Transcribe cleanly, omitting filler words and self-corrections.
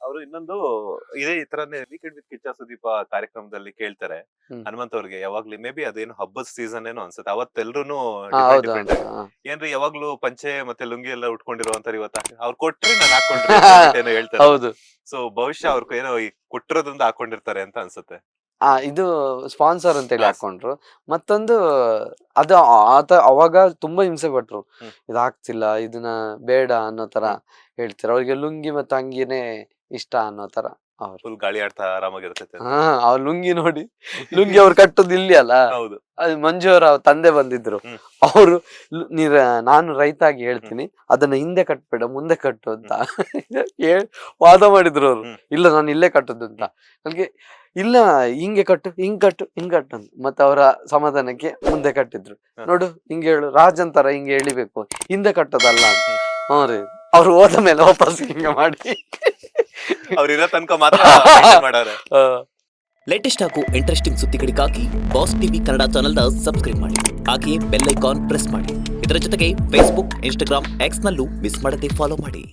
ಅವರು ಇನ್ನೊಂದು ಇದೇ ಈ ತರನೇ ವೀಕೆಂಡ್ ವಿತ್ ಕಿಚ್ಚ ಸುದೀಪ ಕಾರ್ಯಕ್ರಮದಲ್ಲಿ ಕೇಳ್ತಾರೆ ಹ್ಮ್. ಹನುಮಂತ್ ಅವ್ರಿಗೆ ಯಾವಾಗ್ಲೂ ಮೇ ಬಿ ಅದೇನು ಹಬ್ಬದ ಸೀಸನ್ ಏನೋ ಅನ್ಸುತ್ತೆ ಅವತ್ತೆಲ್ರು ಹೌದು ಡಿಫ್ರೆಂಟ್ ಹೌದು. ಏನ್ರಿ ಯಾವಾಗ್ಲೂ ಪಂಚೆ ಮತ್ತೆ ಲುಂಗಿ ಎಲ್ಲ ಉಟ್ಕೊಂಡಿರೋ ಅಂತಾರೆ ಇವತ್ತ ಅವ್ರು ಕೊಟ್ರಿ ನಾನು ಹಾಕೊಂಡ್ರಿ ಏನೋ ಹೇಳ್ತಾರೆ ಹೌದು. ಸೊ ಭವಿಷ್ಯ ಅವ್ರ ಏನೋ ಈ ಕೊಟ್ಟಿರೋದ್ರಿಂದ ಹಾಕೊಂಡಿರ್ತಾರೆ ಅಂತ ಅನ್ಸುತ್ತೆ. ಇದು ಸ್ಪಾನ್ಸರ್ ಅಂತೇಳಿ ಹಾ. ಹಾಕೊಂಡ್ರು. ಮತ್ತೊಂದು ಅದು ಅವಾಗ ತುಂಬಾ ಹಿಂಸೆ ಪಟ್ರು. ಹ್ಮ್. ಇದಾಗ್ತಿಲ್ಲ, ಇದನ್ನ ಬೇಡ ಅನ್ನೋ ತರ ಹ್ಮ್. ಹೇಳ್ತಾರೆ. ಅವ್ರಿಗೆ ಲುಂಗಿ ಮತ್ತೆ ಅಂಗಿನೇ ಇಷ್ಟ ಅನ್ನೋ ತರ ಅವ್ರು. ಫುಲ್ ಗಾಳಿ ಆಡ್ತಾ ಆರಾಮಾಗಿರ್ತೈತೆ ಅಂತ. ಅವ್ರ ಲುಂಗಿ ನೋಡಿ, ಲುಂಗಿ ಅವ್ರು ಕಟ್ಟೋದು ಇಲ್ಲಿ ಅಲ್ಲ. ಹೌದು. ಅದು ಮಂಜು ಅವರ ತಂದೆ ಬಂದಿದ್ರು. ಹ್ಮ್. ಅವರು ನಾನು ರೈತ ಆಗಿ ಹೇಳ್ತೀನಿ, ಅದನ್ನ ಹಿಂದೆ ಕಟ್ಬೇಡ ಮುಂದೆ ಕಟ್ಟು ಅಂತ ವಾದ ಮಾಡಿದ್ರು ಅವ್ರು. ಹ್ಮ್. ಇಲ್ಲ ನಾನು ಇಲ್ಲೇ ಕಟ್ಟುದು ಅಂತ. ನನಗೆ ಇಲ್ಲ ಹಿಂಗೆ ಕಟ್ಟು ಹಿಂಗ್ ಕಟ್ಟು ಹಿಂಗ್ ಕಟ್ಟು ಅಂತ. ಮತ್ತೆ ಅವರ ಸಮಾಧಾನಕ್ಕೆ ಮುಂದೆ ಕಟ್ಟಿದ್ರು. ಹ. ನೋಡು ಹಿಂಗೆ ಹೇಳು, ರಾಜನ್ ತರ ಹಿಂಗೆ ಎಳಿಬೇಕು, ಹಿಂದೆ ಕಟ್ಟೋದಲ್ಲ ಅಂತ. ಹ್ಞೂ ರೀ, ಅವ್ರು ಹೋದ ಮೇಲೆ ವಾಪಸ್ ಹಿಂಗೆ ಮಾಡಿ ಅವ್ರಿರೋ ತನಕ ಮಾತ್ರ ಮಾಡಾರೆ. ಲೇಟೆಸ್ಟ್ ಹಾಗೂ ಇಂಟ್ರೆಸ್ಟಿಂಗ್ ಸುದ್ದಿಗಳಿಗಾಗಿ ಬಾಸ್ ಟಿವಿ ಕನ್ನಡ ಚಾನೆಲ್ನ ಸಬ್ಸ್ಕ್ರೈಬ್ ಮಾಡಿ. ಹಾಗೆಯೇ ಬೆಲ್ ಐಕಾನ್ ಪ್ರೆಸ್ ಮಾಡಿ. ಇದರ ಜೊತೆಗೆ ಫೇಸ್ಬುಕ್, ಇನ್ಸ್ಟಾಗ್ರಾಮ್, ಎಕ್ಸ್ ನಲ್ಲೂ ಮಿಸ್ ಮಾಡದೆ ಫಾಲೋ ಮಾಡಿ.